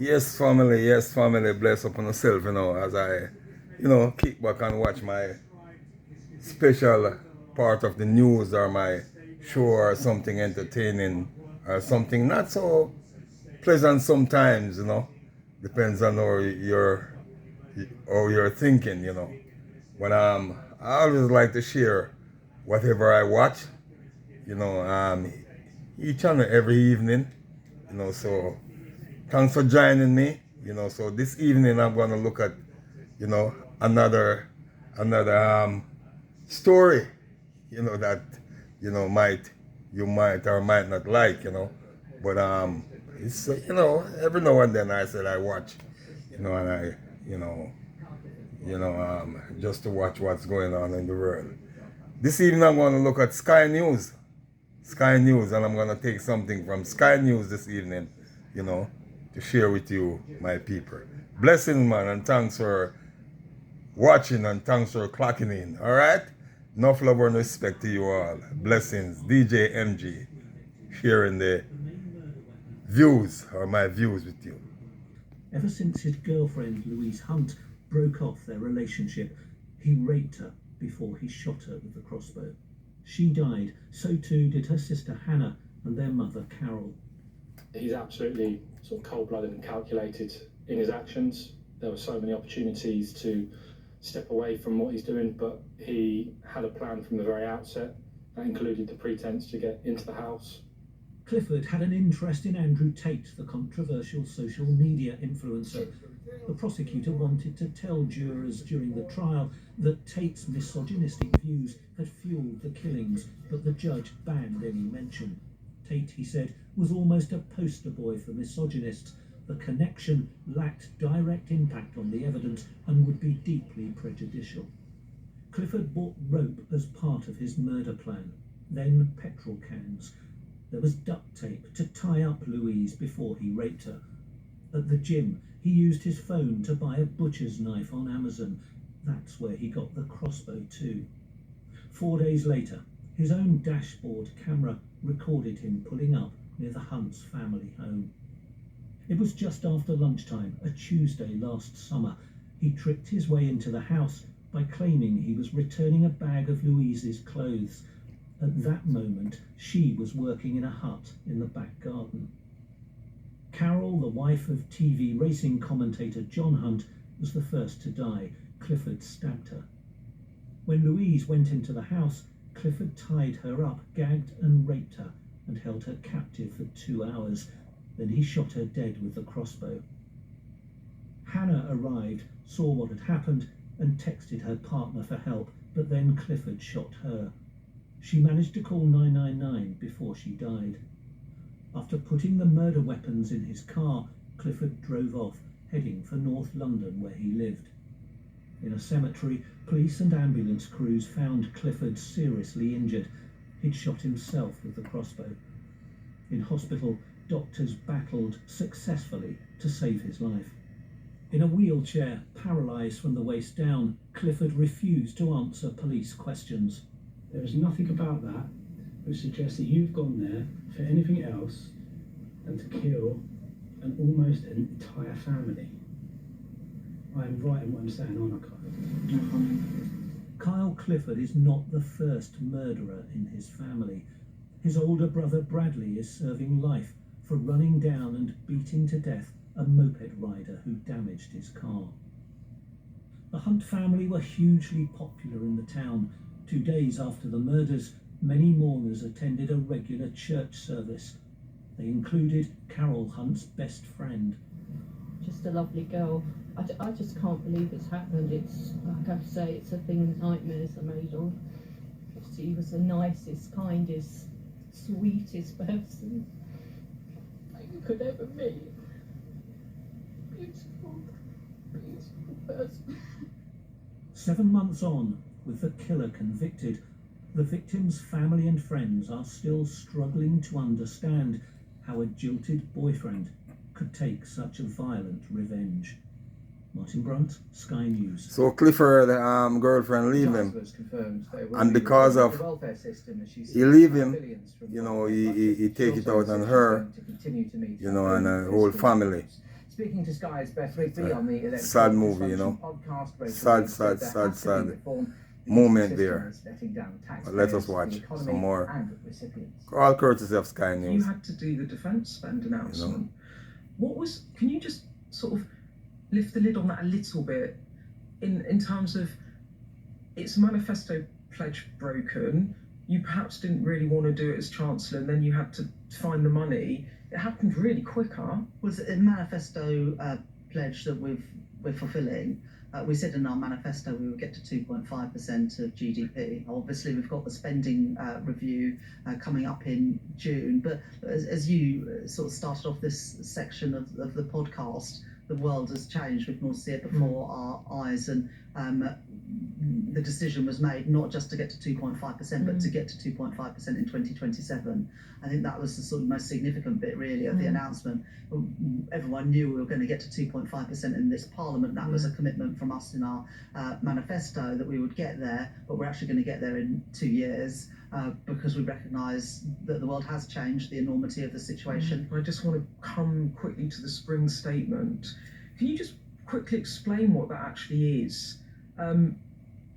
Yes, family, bless upon yourself, as I, kick back and watch my special part of the news or my show or something entertaining or something not so pleasant sometimes, depends on how you're thinking, But I always like to share whatever I watch, you know, um, each and every evening, so thanks for joining me. So this evening I'm gonna look at, another story, that might you might or might not like, but it's every now and then I said I watch, and I you know just to watch what's going on in the world. This evening I'm going to look at Sky News, and I'm going to take something from Sky News this evening, to share with you, my people. Blessings, man, and thanks for watching and thanks for clocking in. All right? Enough love and respect to you all. Blessings. DJ MG, sharing the views or my views with you. Ever since his girlfriend Louise Hunt broke off their relationship, he raped her before he shot her with the crossbow. She died, so too did her sister Hannah and their mother Carol. He's absolutely sort of cold-blooded and calculated in his actions. There were so many opportunities to step away from what he's doing, but he had a plan from the very outset. That included the pretense to get into the house. Clifford had an interest in Andrew Tate, the controversial social media influencer. The prosecutor wanted to tell jurors during the trial that Tate's misogynistic views had fueled the killings, but the judge banned any mention. Tate, he said, was almost a poster boy for misogynists. The connection lacked direct impact on the evidence and would be deeply prejudicial. Clifford bought rope as part of his murder plan, then petrol cans. There was duct tape to tie up Louise before he raped her. At the gym, he used his phone to buy a butcher's knife on Amazon. That's where he got the crossbow too. 4 days later, his own dashboard camera recorded him pulling up near the Hunt's family home. It was just after lunchtime, a Tuesday last summer. He tricked his way into the house by claiming he was returning a bag of Louise's clothes. At that moment, she was working in a hut in the back garden. Carol, the wife of TV racing commentator John Hunt, was the first to die. Clifford stabbed her. When Louise went into the house, Clifford tied her up, gagged and raped her, and held her captive for 2 hours. Then he shot her dead with the crossbow. Hannah arrived, saw what had happened, and texted her partner for help, but then Clifford shot her. She managed to call 999 before she died. After putting the murder weapons in his car, Clifford drove off, heading for North London where he lived. In a cemetery, police and ambulance crews found Clifford seriously injured. He'd shot himself with the crossbow. In hospital, doctors battled successfully to save his life. In a wheelchair, paralysed from the waist down, Clifford refused to answer police questions. There is nothing about that which suggests that you've gone there for anything else than to kill almost an entire family. I am right in what I'm saying, aren't I, Kyle? Kyle Clifford is not the first murderer in his family. His older brother Bradley is serving life for running down and beating to death a moped rider who damaged his car. The Hunt family were hugely popular in the town. 2 days after the murders, many mourners attended a regular church service. They included Carol Hunt's best friend. Just a lovely girl. I just can't believe it's happened. It's, like I say, it's a thing nightmares are made of. She was the nicest, kindest, sweetest person you could ever meet. Beautiful, beautiful person. 7 months on, with the killer convicted, the victim's family and friends are still struggling to understand how a jilted boyfriend could take such a violent revenge. Martin Brunt, Sky News. So Clifford, girlfriend leave him, and because of he leave him, he take it out on her, and her whole family. Speaking to Sky's Beth Rigby on the electoral sad movie, you know. podcast, Rachel Sad, Reeves sad, said sad, there has to be sad reform. The moment system there. is letting down But let us taxpayers, watch the economy, some more. and recipients. All courtesy of Sky You News. had to do the defence spend announcement. Can you just sort of lift the lid on that a little bit in terms of its manifesto pledge broken? You perhaps didn't really want to do it as Chancellor, and then you had to find the money. It happened really quick, huh? Was a manifesto pledge that we're fulfilling. We said in our manifesto we would get to 2.5% of GDP. Obviously, we've got the spending review coming up in June. But as you sort of started off this section of the podcast, the world has changed. We can all see it before our eyes, and the decision was made not just to get to 2.5%, but to get to 2.5% in 2027. I think that was the sort of most significant bit, really, of the announcement. Everyone knew we were going to get to 2.5% in this Parliament. That was a commitment from us in our manifesto that we would get there, but we're actually going to get there in 2 years because we recognise that the world has changed, the enormity of the situation. I just want to come quickly to the spring statement. Can you just quickly explain what that actually is?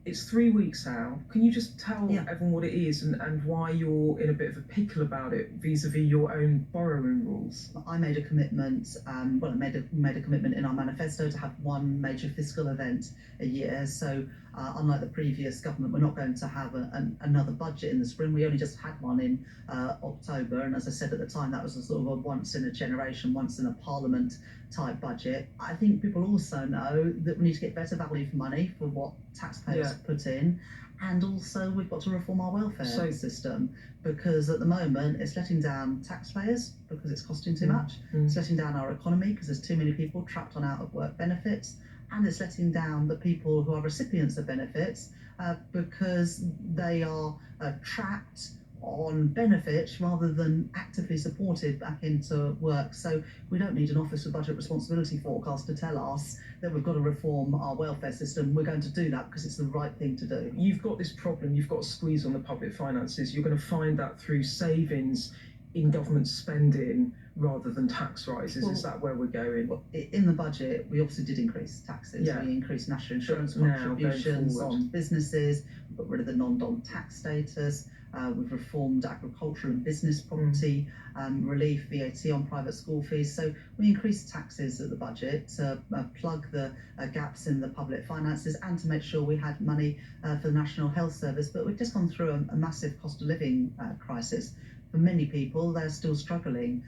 It's 3 weeks out. Can you just tell everyone what it is and why you're in a bit of a pickle about it vis-a-vis your own borrowing rules? I made a commitment, I made a commitment in our manifesto to have one major fiscal event a year. So unlike the previous government, we're not going to have another budget in the spring. We only just had one in October. And as I said at the time, that was a sort of a once in a generation, once in a parliament type budget. I think people also know that we need to get better value for money for what taxpayers put in. And also we've got to reform our welfare system, because at the moment it's letting down taxpayers because it's costing too much. It's letting down our economy because there's too many people trapped on out of work benefits. And it's letting down the people who are recipients of benefits because they are trapped on benefits rather than actively supported back into work. So we don't need an Office of Budget Responsibility forecast to tell us that we've got to reform our welfare system. We're going to do that because it's the right thing to do. You've got this problem, you've got a squeeze on the public finances. You're going to find that through savings in government spending rather than tax rises. Is that where we're going? In the budget, we obviously did increase taxes. We increased national insurance contributions on businesses. We got rid of the non-dom tax status. We've reformed agricultural and business property relief, VAT on private school fees. So we increased taxes at the budget to plug the gaps in the public finances and to make sure we had money for the National Health Service. But we've just gone through a massive cost of living crisis. For many people, they're still struggling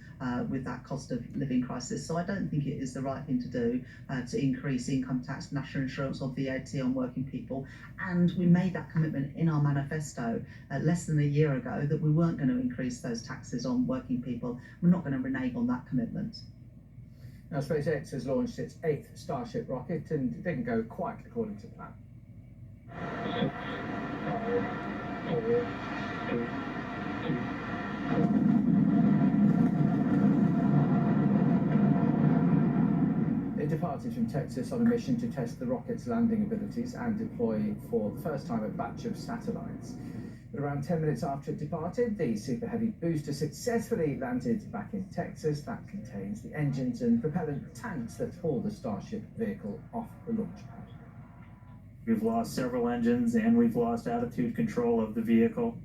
with that cost of living crisis. So I don't think it is the right thing to do to increase income tax, national insurance or VAT on working people. And we made that commitment in our manifesto less than a year ago that we weren't going to increase those taxes on working people. We're not going to renege on that commitment. Now, SpaceX has launched its 8th Starship rocket and it didn't go quite according to plan. 6, 5, 4, 3, 2. It departed from Texas on a mission to test the rocket's landing abilities and deploy for the first time a batch of satellites. But around 10 minutes after it departed, the Super Heavy booster successfully landed back in Texas. That contains the engines and propellant tanks that haul the Starship vehicle off the launch pad. We've lost several engines and we've lost attitude control of the vehicle.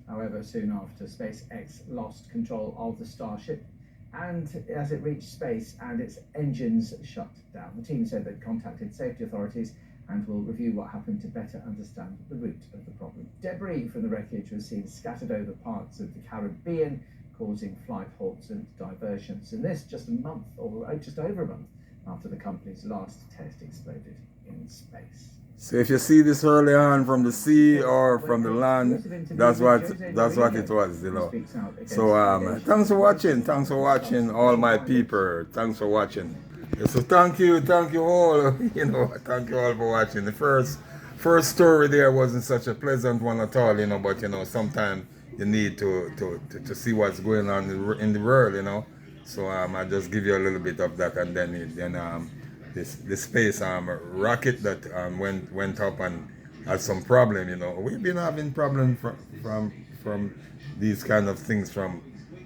However, soon after, SpaceX lost control of the Starship, and as it reached space and its engines shut down. The team said they'd contacted safety authorities and will review what happened to better understand the root of the problem. Debris from the wreckage was seen scattered over parts of the Caribbean, causing flight halts and diversions. And this just a month, or just over a month, after the company's last test exploded in space. So if you see this early on from the sea or from the land, that's what it was, you know. So thanks for watching all my people. Thanks for watching. So thank you all, you know, thank you all for watching. The first story there wasn't such a pleasant one at all, you know, but you know, sometimes you need to see what's going on in the world, you know. So I just give you a little bit of that, and then this space rocket that went up and had some problem, you know. We've been having problems from these kind of things from,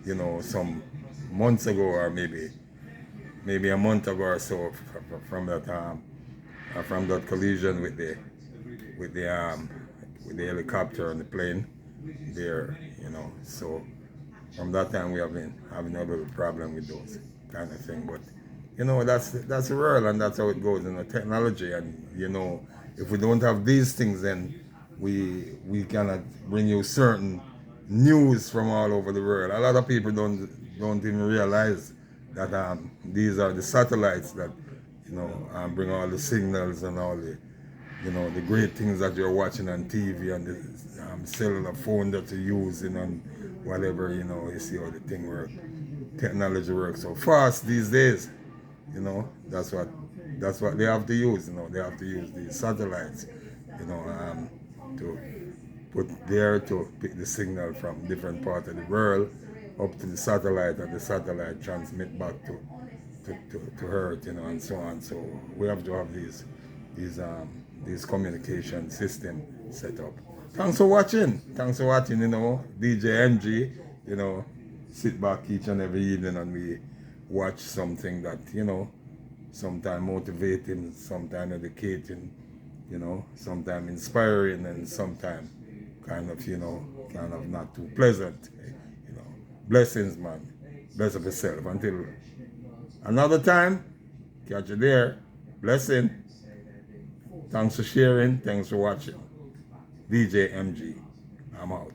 you know, some months ago, or maybe maybe a month ago or so from that collision with the helicopter and the plane there, you know. So from that time we have been having a little problem with those kind of thing. But you know, that's the world, and that's how it goes, you know, technology. And you know, if we don't have these things, then we cannot bring you certain news from all over the world. A lot of people don't even realize that these are the satellites that, you know, bring all the signals and all the, you know, the great things that you're watching on TV and the cellular phone that you're using and whatever, you know. You see how the thing works. Technology works so fast these days, you know. That's what they have to use, you know. They have to use these satellites, you know, to put there to pick the signal from different parts of the world up to the satellite, and the satellite transmit back to Earth, you know, and so on. So we have to have these communication system set up. Thanks for watching. You know, DJ MG, you know, sit back each and every evening and we watch something that, you know, sometimes motivating, sometimes educating, you know, sometimes inspiring, and sometimes kind of not too pleasant, you know. Blessings, man. Bless up yourself. Until another time, catch you there. Blessing. Thanks for sharing. Thanks for watching. DJ MG. I'm out.